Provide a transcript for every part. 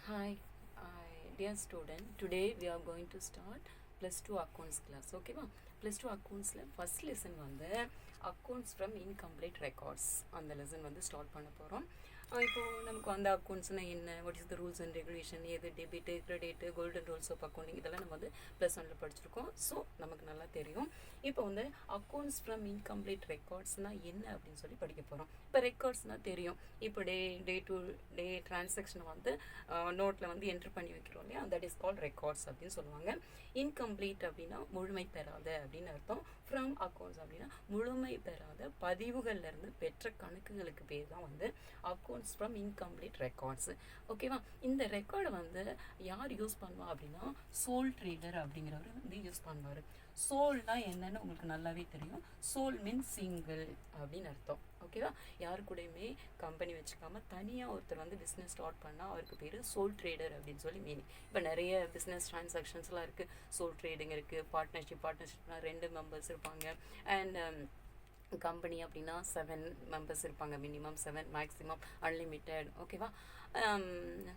Hi, dear student. Today we are going to start plus 2 accounts class. Okay, ma? Plus 2 accounts first lesson வந்து accounts from incomplete records. அந்த lesson வந்து start பண்ண போகிறோம். இப்போ நமக்கு வந்து அக்கௌண்ட்ஸ்னா என்ன, what is the rules and regulation, எது debit credit golden rules of accounting, இதெல்லாம் நம்ம வந்து ப்ளஸ் ஒன்ல படிச்சிருக்கோம். ஸோ நமக்கு நல்லா தெரியும். இப்போ வந்து அக்கௌண்ட்ஸ் ஃப்ரம் இன்கம்ப்ளீட் ரெக்கார்ட்ஸ்னால் என்ன அப்படின்னு சொல்லி படிக்க போகிறோம். இப்போ ரெக்கார்ட்ஸ்னால் தெரியும். இப்போ டே டு டே டிரான்சாக்ஷனை வந்து நோட்டில் வந்து என்ட்ரு பண்ணி வைக்கிறோம் இல்லையா, தட் இஸ் கால்ட் ரெக்கார்ட்ஸ் அப்படின்னு சொல்லுவாங்க. இன்கம்ப்ளீட் அப்படின்னா முழுமை பெறாத அப்படின்னு அர்த்தம். ஃப்ரம் அக்கௌண்ட்ஸ் அப்படின்னா முழுமை பெறாத பதிவுகள்லேருந்து பெற்ற கணக்குகளுக்கு பேர் தான் வந்து அக்கௌண்ட்ஸ் ஃப்ரம் இன்கம்ப்ளீட் ரெக்கார்ட்ஸ். ஓகேவா? இந்த ரெக்கார்டை வந்து யார் யூஸ் பண்ணுவா அப்படின்னா சோல் ட்ரேடர் அப்படிங்கிறவர் வந்து யூஸ் பண்ணுவார். சோல்னா என்னன்னு உங்களுக்கு நல்லாவே தெரியும். சோல் மீன்ஸ் சிங்கிள் அப்படின்னு அர்த்தம். ஓகேவா? யாரு கூடயுமே கம்பெனி வச்சுக்காம தனியாக ஒருத்தர் வந்து பிஸ்னஸ் ஸ்டார்ட் பண்ணால் அவருக்கு பேர் சோல் ட்ரேடர் அப்படின்னு சொல்லி மீனிங். இப்போ நிறைய பிஸ்னஸ் ட்ரான்சாக்ஷன்ஸ்லாம் இருக்குது. சோல் ட்ரேடிங் இருக்குது, பார்ட்னர்ஷிப்னா 2 மெம்பர்ஸ் இருப்பாங்க. அண்ட் கம்பெனி அப்படின்னா 7 மெம்பர்ஸ் இருப்பாங்க. Minimum 7, maximum unlimited. ஓகேவா?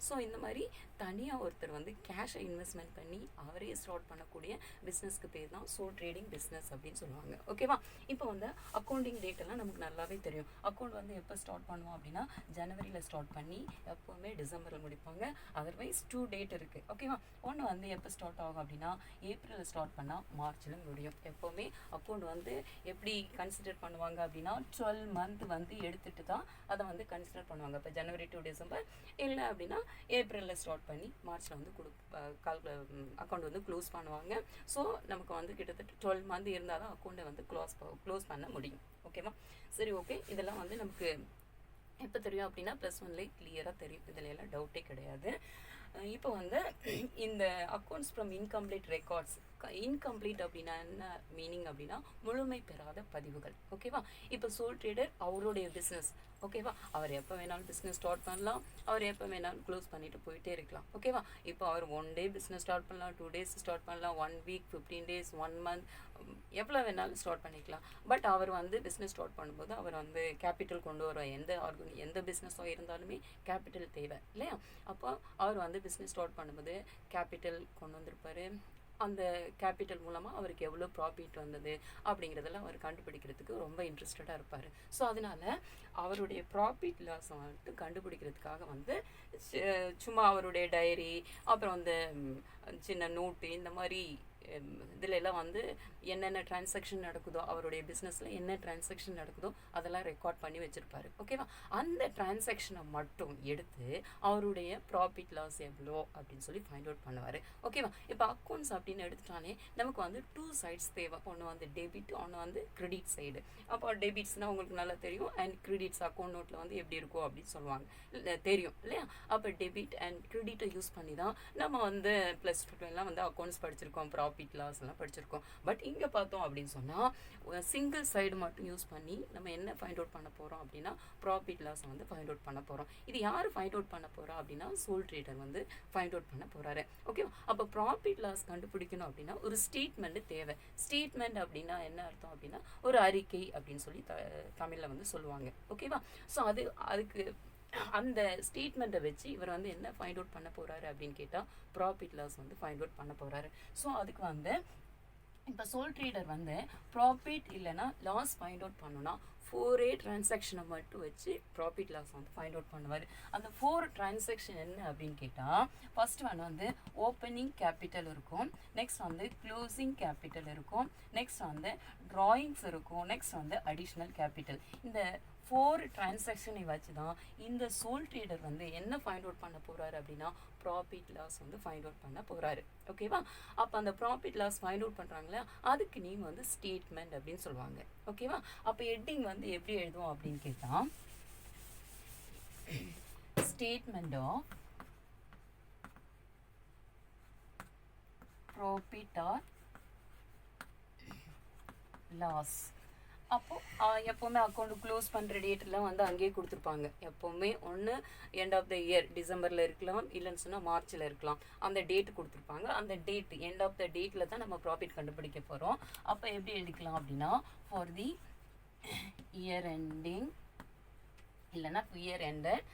ஸோ இந்த மாதிரி தனியாக ஒருத்தர் வந்து கேஷை இன்வெஸ்ட்மெண்ட் பண்ணி அவரே ஸ்டார்ட் பண்ணக்கூடிய பிஸ்னஸ்க்கு பேர் தான் சோல் ட்ரேடிங் பிஸ்னஸ் அப்படின்னு சொல்லுவாங்க. ஓகேவா? இப்போ வந்து அக்கௌண்டிங் டேட்டெல்லாம் நமக்கு நல்லாவே தெரியும். அக்கௌண்ட் வந்து எப்போ ஸ்டார்ட் பண்ணுவோம் அப்படின்னா ஜனவரியில் ஸ்டார்ட் பண்ணி எப்போவுமே டிசம்பரில் முடிப்பாங்க. அதர்வைஸ் 2 டேட் இருக்குது. ஓகேவா? ஒன்று வந்து எப்போ ஸ்டார்ட் ஆகும் அப்படின்னா ஏப்ரலில் ஸ்டார்ட் பண்ணால் மார்ச்சில் முடியும். எப்போவுமே அக்கௌண்ட் வந்து எப்படி கன்சிடர் பண்ணுவாங்க அப்படின்னா 12 மந்த் வந்து எடுத்துகிட்டு தான் அதை வந்து கன்சிடர் பண்ணுவாங்க. இப்போ ஜனவரி டு டிசம்பர் இல்லை அப்படின்னா ஏப்ரலில் ஸ்டார்ட் பண்ணி மார்ச்சில் வந்து அக்கௌண்ட் வந்து க்ளோஸ் பண்ணுவாங்க. ஸோ நமக்கு வந்து கிட்டத்தட்ட 12 மந்த் இருந்தால் தான் அக்கௌண்ட்டை வந்து க்ளோஸ் பண்ண முடியும். ஓகேவா? சரி, ஓகே. இதெல்லாம் வந்து நமக்கு எப்போ தெரியும் அப்படின்னா ப்ளஸ் ஒன்லேயே கிளியராக தெரியும். இதில் எல்லாம் டவுட்டே கிடையாது. இப்போ வந்து இந்த accounts from incomplete records, incomplete அப்படின்னா என்ன மீனிங் அப்படின்னா முழுமை பெறாத பதிவுகள். ஓகேவா? இப்போ சோல் ட்ரேடர் அவருடைய பிஸ்னஸ். ஓகேவா? அவர் எப்போ வேணாலும் பிஸ்னஸ் ஸ்டார்ட் பண்ணலாம், அவர் எப்போ வேணாலும் க்ளோஸ் பண்ணிட்டு போயிட்டே இருக்கலாம். ஓகேவா? இப்போ அவர் 1 டே பிஸ்னஸ் ஸ்டார்ட் பண்ணலாம், 2 டேஸ் ஸ்டார்ட் பண்ணலாம், 1 வீக், 15 டேஸ், 1 மந்த், எவ்வளோ வேணாலும் ஸ்டார்ட் பண்ணிக்கலாம். பட் அவர் வந்து பிஸ்னஸ் ஸ்டார்ட் பண்ணும்போது அவர் வந்து கேபிட்டல் கொண்டு வர எந்த பிஸ்னஸாக இருந்தாலுமே கேபிட்டல் தேவை இல்லையா? அப்போ அவர் வந்து பிஸ்னஸ் ஸ்டார்ட் பண்ணும்போது கேபிட்டல் கொண்டு வந்திருப்பார். அந்த கேபிட்டல் மூலமாக அவருக்கு எவ்வளோ ப்ராஃபிட் வந்தது அப்படிங்கிறதெல்லாம் அவர் கண்டுபிடிக்கிறதுக்கு ரொம்ப இன்ட்ரெஸ்டடாக இருப்பார். ஸோ அதனால் அவருடைய ப்ராஃபிட் லாஸை வந்துட்டு கண்டுபிடிக்கிறதுக்காக வந்து சும்மா அவருடைய டைரி, அப்புறம் வந்து சின்ன நோட்டு, இந்த மாதிரி இதில் எல்லாம் வந்து என்னென்ன டிரான்சாக்ஷன் நடக்குதோ, அவருடைய பிஸ்னஸில் என்ன டிரான்சாக்ஷன் நடக்குதோ அதெல்லாம் ரெக்கார்ட் பண்ணி வச்சுருப்பாரு. ஓகேவா? அந்த டிரான்சாக்ஷனை மட்டும் எடுத்து அவருடைய ப்ராஃபிட் லாஸ் எவ்வளோ அப்படின்னு சொல்லி ஃபைண்ட் அவுட் பண்ணுவார். ஓகேவா? இப்போ அக்கௌண்ட்ஸ் அப்படின்னு எடுத்துட்டாலே நமக்கு வந்து 2 சைட்ஸ் தேவை. ஒன்று வந்து டெபிட், ஒன்று வந்து கிரெடிட் சைடு. அப்போ டெபிட்ஸ்னால் உங்களுக்கு நல்லா தெரியும், அண்ட் கிரெடிட்ஸ் அக்கௌண்ட் நோட்டில் வந்து எப்படி இருக்கும் அப்படின்னு சொல்லுவாங்க, தெரியும் இல்லையா? அப்போ டெபிட் அண்ட் கிரெடிட்டை யூஸ் பண்ணி தான் நம்ம வந்து ப்ளஸ் 2 வந்து அக்கௌண்ட்ஸ் படிச்சிருக்கோம், ப்ராஃபிட் லாஸ் எல்லாம் படிச்சிருக்கோம். பட் இங்கே பார்த்தோம் அப்படின்னு சொன்னால் சிங்கிள் சைடு மட்டும் யூஸ் பண்ணி நம்ம என்ன ஃபைண்ட் அவுட் பண்ண போகிறோம் அப்படின்னா ப்ராஃபிட் லாஸை வந்து ஃபைண்ட் அவுட் பண்ண போகிறோம். இது யார் ஃபைண்ட் அவுட் பண்ண போகிறா அப்படின்னா சோல் ட்ரேடர் வந்து ஃபைண்ட் அவுட் பண்ண போகிறாரு. ஓகேவா? அப்போ ப்ராஃபிட் லாஸ் கண்டுபிடிக்கணும் அப்படின்னா ஒரு ஸ்டேட்மெண்ட் தேவை. ஸ்டேட்மெண்ட் அப்படின்னா என்ன அர்த்தம் அப்படின்னா ஒரு அறிக்கை அப்படின்னு சொல்லி தமிழில் வந்து சொல்லுவாங்க. ஓகேவா? ஸோ அதுக்கு அந்த ஸ்டேட்மெண்ட்டை வச்சு இவர் வந்து என்ன ஃபைண்ட் அவுட் பண்ண போகிறாரு அப்படின்னு கேட்டால் ப்ராஃபிட் லாஸ் வந்து ஃபைண்ட் அவுட் பண்ண போகிறாரு. ஸோ அதுக்கு வந்து இப்போ சோல் ட்ரேடர் வந்து ப்ராஃபிட் இல்லைன்னா லாஸ் ஃபைண்ட் அவுட் பண்ணணும்னா 4 டிரான்சாக்ஷனை மட்டும் வச்சு ப்ராஃபிட் லாஸ் வந்து ஃபைண்ட் அவுட் பண்ணுவார். அந்த 4 டிரான்சாக்ஷன் என்ன அப்படின்னு கேட்டால் ஃபர்ஸ்ட் ஒன் வந்து ஓப்பனிங் கேபிட்டல் இருக்கும், நெக்ஸ்ட் வந்து க்ளோசிங் கேபிட்டல் இருக்கும், நெக்ஸ்ட் வந்து ட்ராயிங்ஸ் இருக்கும், நெக்ஸ்ட் வந்து அடிஷ்னல் கேபிட்டல். இந்த 4 டிரான்சாக்ஷனை வச்சு தான் இந்த சோல் ட்ரேடர் வந்து என்ன ஃபைண்ட் அவுட் பண்ண போகிறாரு அப்படின்னா ப்ராஃபிட் லாஸ் வந்து ஃபைண்ட் அவுட் பண்ண போகிறாரு. ஓகேவா? அப்போ அந்த ப்ராஃபிட் லாஸ் ஃபைண்ட் அவுட் பண்ணுறாங்களே அதுக்கு நேம் வந்து ஸ்டேட்மெண்ட் அப்படின்னு சொல்லுவாங்க. ஓகேவா? அப்போ ஹெட்டிங் வந்து எப்படி எழுதுவோம் அப்படின்னு கேட்டால் statement of profit or loss. அப்போது எப்போவுமே அக்கௌண்ட் க்ளோஸ் பண்ணுற டேட்டெல்லாம் வந்து அங்கேயே கொடுத்துருப்பாங்க. எப்போவுமே ஒன்று எண்ட் ஆஃப் த இயர் டிசம்பரில் இருக்கலாம், இல்லைன்னு சொன்னால் மார்ச்சில் இருக்கலாம். அந்த டேட்டு கொடுத்துருப்பாங்க. அந்த டேட் எண்ட் ஆஃப் த டேட்டில் தான் நம்ம ப்ராஃபிட் கண்டுபிடிக்க போகிறோம். அப்போ எப்படி எழுதிக்கலாம் அப்படின்னா ஃபார் தி இயர் எண்டிங், இல்லைன்னா இயர் எண்டட்,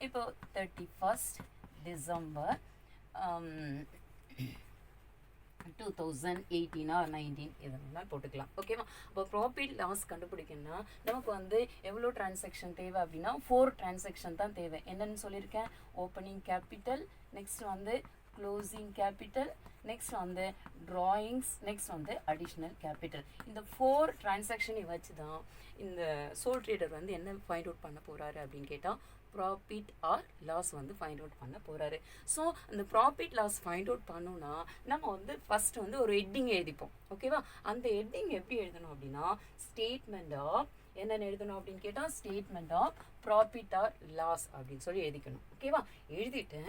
இப்போ 31st டிசம்பர் 2018 or 19 இதெல்லாம் போட்டுக்கலாம். ஓகேவா? அப்போ ப்ராஃபிட் லாஸ் கண்டுபிடிக்கணும்னா நமக்கு வந்து எவ்வளோ டிரான்சாக்ஷன் தேவை அப்படின்னா 4 டிரான்சாக்ஷன் தான் தேவை. என்னன்னு சொல்லியிருக்கேன்? ஓப்பனிங் கேபிட்டல், நெக்ஸ்ட் வந்து க்ளோசிங் கேபிட்டல், நெக்ஸ்ட் வந்து ட்ராயிங்ஸ், நெக்ஸ்ட் வந்து அடிஷ்னல் கேபிட்டல். இந்த 4 டிரான்சாக்ஷனை வச்சு தான் இந்த சோல் ட்ரேடர் வந்து என்ன ஃபைண்ட் அவுட் பண்ண போகிறாரு அப்படின்னு கேட்டால் ப்ராஃபிட் ஆர் லாஸ் வந்து ஃபைண்ட் அவுட் பண்ண போகிறாரு. ஸோ அந்த ப்ராஃபிட் லாஸ் ஃபைண்ட் அவுட் பண்ணோன்னா நம்ம வந்து ஃபஸ்ட் வந்து ஒரு ஹெட்டிங் எழுதிப்போம். ஓகேவா? அந்த ஹெட்டிங் எப்படி எழுதணும் அப்படின்னா ஸ்டேட்மெண்ட் ஆஃப் என்னென்னு எழுதணும் அப்படின்னு கேட்டால் statement of profit or loss அப்படின்னு சொல்லி எழுதிக்கணும். ஓகேவா? எழுதிட்டு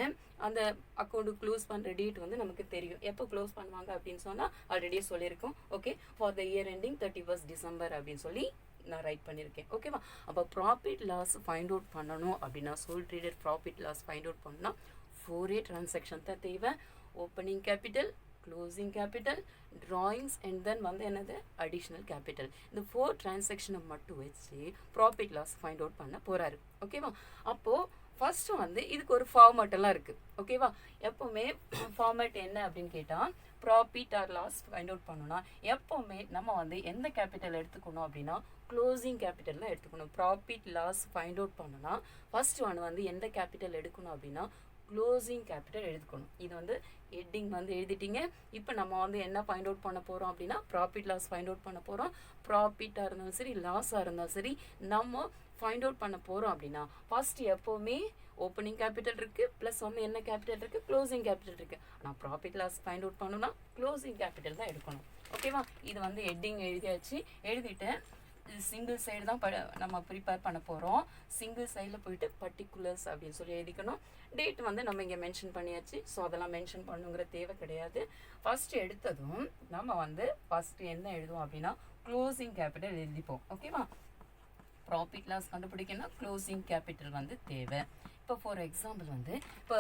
அந்த அக்கௌண்ட்டு க்ளோஸ் பண்ணுற டேட் வந்து நமக்கு தெரியும். எப்போ க்ளோஸ் பண்ணுவாங்க அப்படின்னு சொன்னால் ஆல்ரெடியே சொல்லியிருக்கோம். Okay, for the year ending 31st December அப்படின்னு சொல்லி நான் ரைட் பண்ணியிருக்கேன். ஓகேவா? அப்போ ப்ராஃபிட் லாஸ் ஃபைண்ட் அவுட் பண்ணணும் அப்படின்னா sole trader profit loss find out பண்ணால் 4 டிரான்சாக்ஷன் தான் தேவை. Opening capital, closing capital, drawings and then வந்து என்னது அடிஷ்னல் கேபிட்டல். இந்த 4 டிரான்சாக்ஷனை மட்டும் வச்சு ப்ராஃபிட் லாஸ் ஃபைண்ட் அவுட் பண்ண போகிறாரு. ஓகேவா? அப்போது ஃபஸ்ட்டு வந்து இதுக்கு ஒரு ஃபார்மேட்டெல்லாம் இருக்குது. ஓகேவா? எப்போவுமே ஃபார்மேட் என்ன அப்படின்னு கேட்டால் profit or loss find out பண்ணணும்னா எப்போவுமே நம்ம வந்து எந்த கேபிட்டல் எடுத்துக்கணும் அப்படின்னா க்ளோசிங் கேபிட்டல் தான் எடுத்துக்கணும். ப்ராஃபிட் லாஸ் ஃபைண்ட் அவுட் பண்ணணும்னா ஃபர்ஸ்ட் ஒன் வந்து எந்த கேபிட்டல் எடுக்கணும் அப்படின்னா க்ளோசிங் கேபிட்டல் எடுத்துக்கணும். இது வந்து ஹெட்டிங் வந்து எழுதிட்டீங்க. இப்போ நம்ம வந்து என்ன ஃபைண்ட் அவுட் பண்ண போகிறோம் அப்படின்னா ப்ராஃபிட் லாஸ் ஃபைண்ட் அவுட் பண்ண போகிறோம். ப்ராஃபிட்டாக இருந்தாலும் சரி லாஸாக இருந்தாலும் சரி நம்ம ஃபைண்ட் அவுட் பண்ண போகிறோம் அப்படின்னா ஃபர்ஸ்ட் எப்போவுமே ஓப்பனிங் கேபிட்டல் இருக்குது ப்ளஸ் வந்து என்ன கேபிட்டல் இருக்குது க்ளோசிங் கேபிட்டல் இருக்குது. ஆனால் ப்ராஃபிட் லாஸ் ஃபைண்ட் அவுட் பண்ணணும்னா க்ளோசிங் கேபிட்டல் தான் எடுக்கணும். ஓகேவா? இது வந்து ஹெட்டிங் எழுதியாச்சு. எழுதிட்டு சிங்கிள் சைடு தான் நம்ம ப்ரிப்பேர் பண்ண போகிறோம். சிங்கிள் சைடில் போயிட்டு பர்டிகுலர்ஸ் அப்படின்னு சொல்லி எழுதிக்கணும். டேட் வந்து நம்ம இங்கே மென்ஷன் பண்ணியாச்சு. ஸோ அதெல்லாம் மென்ஷன் பண்ணுங்கிற தேவை கிடையாது. ஃபஸ்ட்டு எடுத்ததும் நம்ம வந்து ஃபஸ்ட்டு என்ன எழுதுவோம் அப்படின்னா க்ளோசிங் கேபிட்டல் எழுதிப்போம். ஓகேவா? ப்ராஃபிட் லாஸ் கண்டுபிடிக்கணும்னா க்ளோசிங் கேபிட்டல் வந்து தேவை. இப்போ ஃபார் எக்ஸாம்பிள் வந்து இப்போ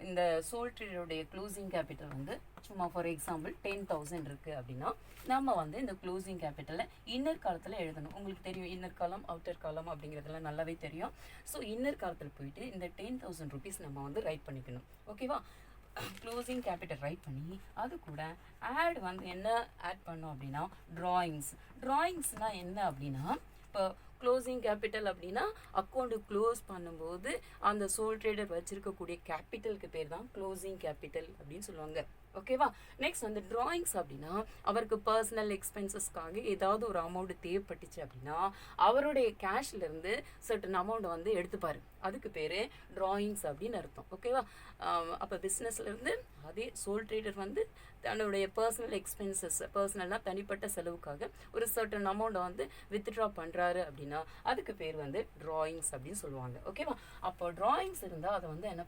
இந்த சோல் ட்ரேடருடைய க்ளோசிங் கேபிட்டல் வந்து சும்மா ஃபார் எக்ஸாம்பிள் 10,000 இருக்குது அப்படின்னா நம்ம வந்து இந்த க்ளோசிங் கேபிட்டலை இன்னர் காலத்தில் எழுதணும். உங்களுக்கு தெரியும் இன்னர் காலம் அவுட்டர் காலம் அப்படிங்கிறதுலாம் நல்லாவே தெரியும். ஸோ இன்னர் காலத்தில் போயிட்டு இந்த 10,000 rupees நம்ம வந்து ரைட் பண்ணிக்கணும். ஓகேவா? க்ளோசிங் கேபிட்டல் ரைட் பண்ணி அது கூட ஆட் வந்து என்ன ஆட் பண்ணோம் அப்படின்னா ட்ராயிங்ஸ்னால் என்ன அப்படின்னா இப்போ க்ளோசிங் கேபிட்டல் அப்படின்னா அக்கௌண்ட்டு க்ளோஸ் பண்ணும்போது அந்த சோல் ட்ரேடர் வச்சிருக்கக்கூடிய கேபிட்டலுக்கு பேர் தான் க்ளோசிங் கேபிட்டல் அப்படின்னு சொல்லுவாங்க. ஓகேவா? நெக்ஸ்ட் வந்து ட்ராயிங்ஸ் அப்படின்னா அவருக்கு பர்சனல் எக்ஸ்பென்சஸ்க்காக ஏதாவது ஒரு அமௌண்ட் தேவைப்பட்டுச்சு அப்படின்னா அவருடைய கேஷ்லேருந்து சர்டன் அமௌண்ட் வந்து எடுத்துப்பார். அதுக்கு பேர் ட்ராயிங்ஸ் அப்படின்னு அர்த்தம். ஓகேவா? அப்போ பிஸ்னஸ்லேருந்து அதே சோல் ட்ரேடர் வந்து தன்னுடைய பர்சனல் எக்ஸ்பென்சஸ் பர்சனலாக தனிப்பட்ட செலவுக்காக ஒரு சர்டன் அமௌண்ட்டை வந்து வித்ட்ரா பண்ணுறாரு அப்படின்னா அதுக்கு பேர் வந்து ட்ராயிங்ஸ் அப்படின்னு சொல்லுவாங்க. ஓகேவா? அப்போ ட்ராயிங்ஸ் இருந்தால் அதை வந்து என்ன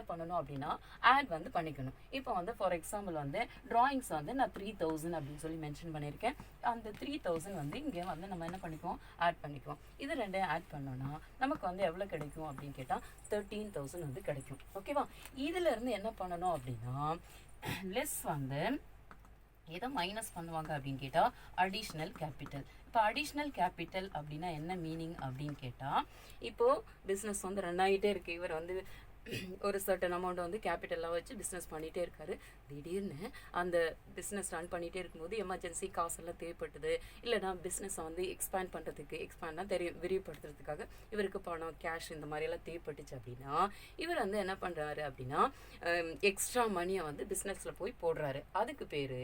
பண்ணணும் அப்படின்னா ஆட் வந்து பண்ணிக்கணும். இப்போ வந்து ஃபார் எக்ஸாம்பிள் வந்து ட்ராயிங்ஸ் வந்து நான் 3,000 அப்படின்னு சொல்லி மென்ஷன் பண்ணியிருக்கேன். அந்த 3,000 வந்து இங்கே வந்து நம்ம என்ன பண்ணிக்குவோம் ஆட் பண்ணிக்குவோம். இது ரெண்டும் ஆட் பண்ணோன்னா நமக்கு வந்து எவ்வளோ கிடைக்கும் அப்படின்னு கேட்டால் 13,000 வந்து கிடைக்கும். ஓகேவா? இதிலேருந்து என்ன பண்ணணும் அப்படின்னா லெஸ் வந்து எதை மைனஸ் பண்ணுவாங்க அப்படின்னு கேட்டால் அடிஷ்னல் கேபிட்டல். இப்போ அடிஷ்னல் கேபிட்டல் அப்படின்னா என்ன மீனிங் அப்படின்னு கேட்டால் இப்போது பிஸ்னஸ் வந்து ரன் ஆகிட்டே இருக்குது. இவர் வந்து ஒரு சர்டன் அமௌண்ட் வந்து கேபிட்டலாக வச்சு பிஸ்னஸ் பண்ணிகிட்டே இருக்காரு. திடீர்னு அந்த பிஸ்னஸ் ரன் பண்ணிகிட்டே இருக்கும்போது எமர்ஜென்சி காசெல்லாம் தேவைப்பட்டது. இல்லைனா பிஸ்னஸை வந்து எக்ஸ்பேண்ட் பண்ணுறதுக்கு எக்ஸ்பேண்ட்னா விரிவுபடுத்துறதுக்காக இவருக்கு பணம் கேஷ் இந்த மாதிரியெல்லாம் தேவைப்பட்டுச்சு அப்படின்னா இவர் வந்து என்ன பண்ணுறாரு அப்படின்னா எக்ஸ்ட்ரா மணியை வந்து பிஸ்னஸில் போய் போடுறாரு. அதுக்கு பேர்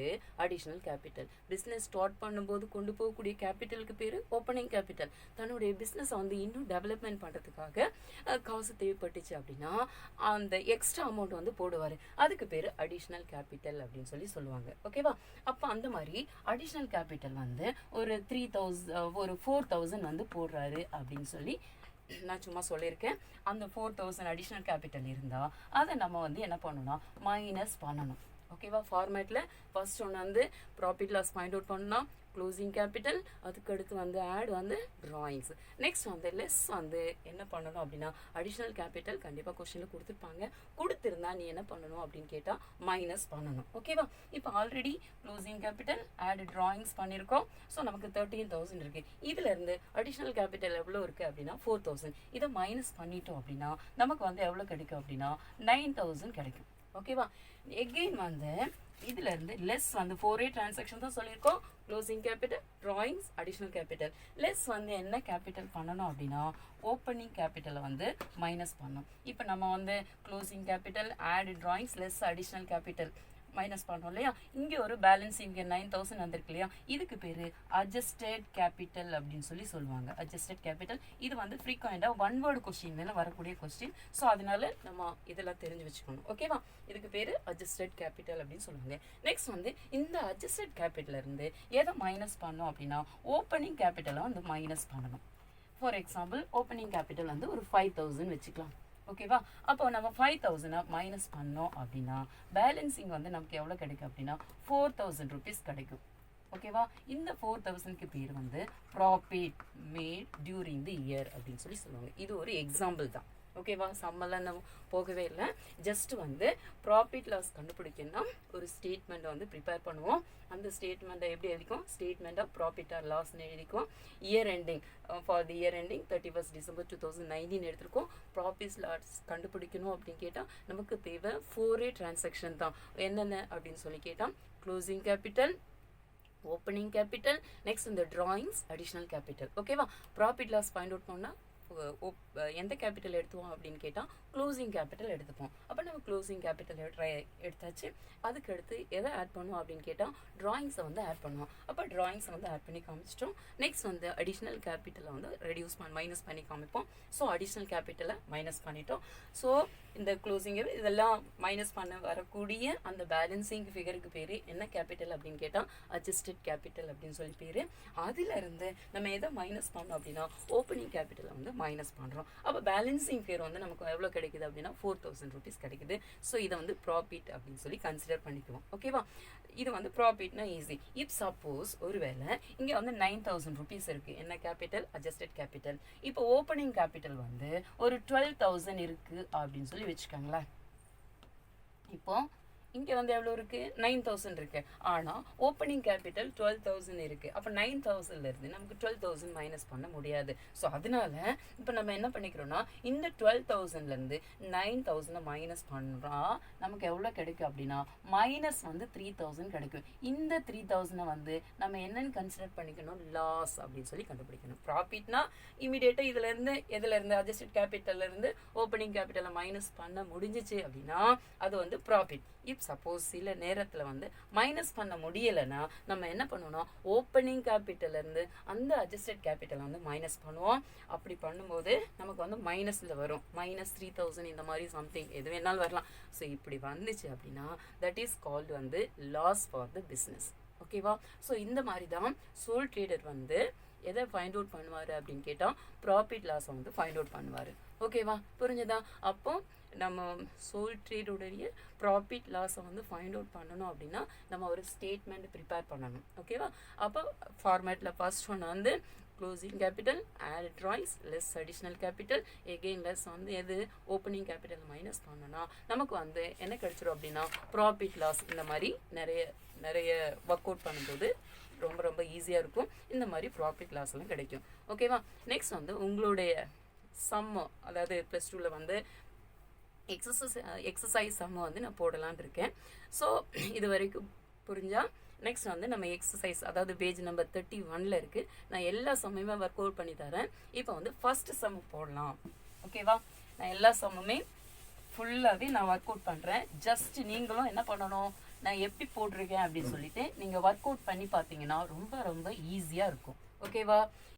அடிஷ்னல் கேபிட்டல். பிஸ்னஸ் ஸ்டார்ட் பண்ணும்போது கொண்டு போகக்கூடிய கேபிட்டலுக்கு பேர் ஓப்பனிங் கேபிட்டல். தன்னுடைய பிஸ்னஸை வந்து இன்னும் டெவலப்மெண்ட் பண்ணுறதுக்காக காசு தேவைப்பட்டுச்சு அப்படின்னா அந்த எக்ஸ்ட்ரா அமௌண்ட் வந்து போடுவார். அதுக்கு பேர் அடிஷ்னல் கேபிட்டல் அப்படின்னு சொல்லி சொல்லுவாங்க. ஓகேவா? அப்போ அந்த மாதிரி அடிஷ்னல் கேபிட்டல் வந்து ஒரு 4,000 வந்து போடுறாரு அப்படின்னு சொல்லி நான் சும்மா சொல்லியிருக்கேன். அந்த 4,000 அடிஷ்னல் கேபிட்டல் இருந்தால் அதை நம்ம வந்து என்ன பண்ணணும் மைனஸ் பண்ணணும். ஓகேவா? ஃபார்மேட்டில் ஃபர்ஸ்ட் ஒன்று வந்து ப்ராஃபிட் லாஸ் ஃபைண்ட் அவுட் பண்ணால் க்ளோசிங் கேபிட்டல், அதுக்கு அடுத்து வந்து ஆட் வந்து ட்ராயிங்ஸ். நெக்ஸ்ட் வந்து லெஸ் வந்து என்ன பண்ணணும் அப்படின்னா அடிஷ்னல் கேபிட்டல் கண்டிப்பாக கொஸ்டினில் கொடுத்துருப்பாங்க. கொடுத்துருந்தா நீ என்ன பண்ணணும் அப்படின்னு கேட்டால் மைனஸ் பண்ணணும். ஓகேவா? இப்போ already closing capital add drawings பண்ணியிருக்கோம். ஸோ நமக்கு 13,000 இருக்குது. இதிலேருந்து அடிஷ்னல் கேபிட்டல் எவ்வளோ இருக்குது அப்படின்னா 4,000. இதை மைனஸ் பண்ணிட்டோம் அப்படின்னா நமக்கு வந்து எவ்வளோ கிடைக்கும் அப்படின்னா 9,000 கிடைக்கும். ஓகேவா? எகெயின் வந்து இதுல இருந்து லெஸ் வந்து 4A டிரான்சாக்ஷன் தான் சொல்லியிருக்கோம். Closing capital, drawings, additional capital. Less வந்து என்ன கேபிட்டல் பண்ணணும் அப்படின்னா ஓப்பனிங் கேபிட்டலை வந்து மைனஸ் பண்ணணும். இப்போ நம்ம வந்து closing capital, add drawings, less additional capital minus பண்ணோம் இல்லையா? இங்கே ஒரு பேலன்ஸ் இங்கே 9,000 வந்திருக்கு இல்லையா? இதுக்கு பேர் அட்ஜஸ்டட் கேபிட்டல் அப்படின்னு சொல்லி சொல்லுவாங்க. அட்ஜஸ்டட் கேபிட்டல் இது வந்து ஃப்ரீக்வெண்டாக ஒன் வேர்டு கொஸ்டின் மேலே வரக்கூடிய கொஸ்டின். ஸோ அதனால நம்ம இதெல்லாம் தெரிஞ்சு வச்சுக்கணும். ஓகேவா? இதுக்கு பேர் அட்ஜஸ்டட் கேபிட்டல் அப்படின்னு சொல்லுவாங்க. நெக்ஸ்ட் வந்து இந்த அட்ஜஸ்டட் கேபிட்டல் இருந்து எதை மைனஸ் பண்ணோம் அப்படின்னா ஓப்பனிங் கேபிட்டலை வந்து மைனஸ் பண்ணணும். ஃபார் எக்ஸாம்பிள் ஓப்பனிங் கேபிட்டல் வந்து ஒரு 5,000 வச்சுக்கலாம். ஓகேவா? அப்போ நம்ம 5,000 மைனஸ் பண்ணோம் அப்படின்னா பேலன்சிங் வந்து நமக்கு எவ்வளோ கிடைக்கும் அப்படின்னா 4,000 rupees கிடைக்கும். ஓகேவா? இந்த 4,000க்கு பேர் வந்து profit made during the year அப்படின்னு சொல்லி சொல்லுவாங்க. இது ஒரு எக்ஸாம்பிள் தான். ஓகேவா? சம்மெல்லாம் நம்ம போகவே இல்லை. ஜஸ்ட் வந்து ப்ராஃபிட் லாஸ் கண்டுபிடிக்கணும்னா ஒரு ஸ்டேட்மெண்ட்டை வந்து ப்ரிப்பேர் பண்ணுவோம். அந்த ஸ்டேட்மெண்ட்டை எப்படி எழுதிக்கும்? ஸ்டேட்மெண்ட் ஆஃப் ப்ராஃபிட் ஆர் லாஸ்ன்னு எழுதிக்கும். Year ending for the year ending 31st December 2019 எடுத்திருக்கோம். ப்ராஃபிட் லாஸ் கண்டுபிடிக்கணும் அப்படின்னு கேட்டால் நமக்கு தேவை 4A டிரான்சாக்ஷன் தான். என்னென்ன அப்படின்னு சொல்லி கேட்டால் closing capital, opening capital, next இந்த ட்ராயிங்ஸ், அடிஷ்னல் கேபிட்டல். ஓகேவா? ப்ராஃபிட் லாஸ் ஃபைண்ட் அவுட் பண்ணால் எந்த கேபிட்டல் எடுத்துவோம் அப்படின்னு கேட்டால் க்ளோசிங் கேபிட்டல் எடுத்துப்போம். அப்போ நம்ம க்ளோசிங் கேபிட்டல் எடுத்தாச்சு. அதுக்கு அடுத்து எதை ஆட் பண்ணுவோம் அப்படின்னு கேட்டால் ட்ராயிங்ஸை வந்து ஆட் பண்ணுவோம். அப்போ ட்ராயிங்ஸை வந்து ஆட் பண்ணி காமிச்சிட்டோம். நெக்ஸ்ட் வந்து அடிஷ்னல் கேபிட்டலை வந்து மைனஸ் பண்ணி காமிப்போம். ஸோ அடிஷ்னல் கேபிட்டலை மைனஸ் பண்ணிட்டோம். ஸோ இந்த க்ளோசிங் இதெல்லாம் மைனஸ் பண்ண வரக்கூடிய அந்த பேலன்சிங் ஃபிகருக்கு பேர் என்ன கேபிட்டல் அப்படின்னு கேட்டால் அட்ஜஸ்டட் கேபிட்டல் அப்படின்னு சொல்லி பேர். அதிலிருந்து நம்ம எதை மைனஸ் பண்ணோம் அப்படின்னா ஓப்பனிங் கேபிட்டலை வந்து மைனஸ் பண்ணுறோம். அப்போ பேலன்சிங் ஃபிகர் வந்து நமக்கு எவ்வளோ கிடைக்குது அப்படின்னா 4,000 rupees கிடைக்குது. ஸோ இதை வந்து ப்ராஃபிட் அப்படின்னு சொல்லி கன்சிடர் பண்ணிக்குவோம். ஓகேவா? இது வந்து ப்ராஃபிட்னா ஈஸி. இப் சப்போஸ் ஒருவேளை இங்கே வந்து 9,000 rupees இருக்குது. என்ன கேபிட்டல்? Adjusted capital. இப்போ ஓப்பனிங் கேபிட்டல் வந்து ஒரு 12,000 இருக்குது அப்படின்னு சொல்லி வச்சுக்கோங்களேன். இப்போ இங்கே வந்து எவ்வளோ இருக்குது? 9,000 இருக்குது. ஆனால் ஓப்பனிங் கேபிட்டல் 12,000 இருக்குது. அப்போ 9,000லேருந்து நமக்கு 12,000 மைனஸ் பண்ண முடியாது. ஸோ அதனால இப்போ நம்ம என்ன பண்ணிக்கிறோன்னா இந்த 12,000லேருந்து 9,000 மைனஸ் பண்ணுறா நமக்கு எவ்வளோ கிடைக்கும் அப்படின்னா மைனஸ் வந்து 3,000 கிடைக்கும். இந்த 3,000 வந்து நம்ம என்னன்னு கன்சிடர் பண்ணிக்கணும்? லாஸ் அப்படின்னு சொல்லி கண்டுபிடிக்கணும். ப்ராஃபிட்னா இமீடியட்டாக எதுலேருந்து அட்ஜஸ்டட் கேபிட்டல்லேருந்து ஓப்பனிங் கேபிட்டலை மைனஸ் பண்ண முடிஞ்சிச்சு அப்படின்னா அது வந்து ப்ராஃபிட். இப் சப்போஸ் சில நேரத்தில் வந்து மைனஸ் பண்ண முடியலைன்னா நம்ம என்ன பண்ணுவோம்னா ஓப்பனிங் கேபிட்டல்லேருந்து அந்த அட்ஜஸ்டட் கேபிட்டலை வந்து மைனஸ் பண்ணுவோம். அப்படி பண்ணும்போது நமக்கு வந்து மைனஸில் வரும். -3,000 இந்த மாதிரி சம்திங் எது வேணாலும் வரலாம். ஸோ இப்படி வந்துச்சு அப்படின்னா தட் இஸ் கால்டு வந்து லாஸ் ஃபார் த பிஸ்னஸ். ஓகேவா? ஸோ இந்த மாதிரி தான் சோல் ட்ரேடர் வந்து எதை ஃபைண்ட் அவுட் பண்ணுவார் அப்படின்னு கேட்டால் ப்ராஃபிட் லாஸை வந்து ஃபைண்ட் அவுட் பண்ணுவார். ஓகேவா? புரிஞ்சுதா? அப்போ நம்ம சோல் ட்ரேடோடைய ப்ராஃபிட் லாஸை வந்து ஃபைண்ட் அவுட் பண்ணணும் அப்படின்னா நம்ம ஒரு ஸ்டேட்மெண்ட் ப்ரிப்பேர் பண்ணணும். ஓகேவா? அப்போ ஃபார்மேட்டில் ஃபர்ஸ்ட் ஒன்று வந்து closing capital, add drawings, less additional capital, again less வந்து எது ஓப்பனிங் கேபிட்டல் மைனஸ் பண்ணோன்னா நமக்கு வந்து என்ன கிடைச்சிரும் அப்படின்னா ப்ராஃபிட் லாஸ். இந்த மாதிரி நிறைய ஒர்க் அவுட் பண்ணும்போது ரொம்ப ஈஸியாக இருக்கும். இந்த மாதிரி ப்ராஃபிட் லாஸ் எல்லாம் கிடைக்கும். ஓகேவா? நெக்ஸ்ட் வந்து உங்களுடைய சம்மு, அதாவது +2ல் வந்து எக்ஸசைஸ் சம்மு வந்து நான் போடலான் இருக்கேன். ஸோ இது வரைக்கும் புரிஞ்சா நெக்ஸ்ட் வந்து நம்ம எக்ஸசைஸ், அதாவது பேஜ் நம்பர் 31ல் இருக்குது. நான் எல்லா சம்மையுமே ஒர்க் அவுட் பண்ணி தரேன். இப்போ வந்து ஃபர்ஸ்ட் சம் போடலாம். ஓகேவா? நான் எல்லா சம்முமே ஃபுல்லாகவே நான் ஒர்க் அவுட் பண்ணுறேன். ஜஸ்ட் நீங்களும் என்ன பண்ணணும், நான் எப்படி போட்டிருக்கேன் அப்படின்னு சொல்லிட்டு நீங்கள் ஒர்க் அவுட் பண்ணி பார்த்தீங்கன்னா ரொம்ப ஈஸியாக இருக்கும். ஓகேவா?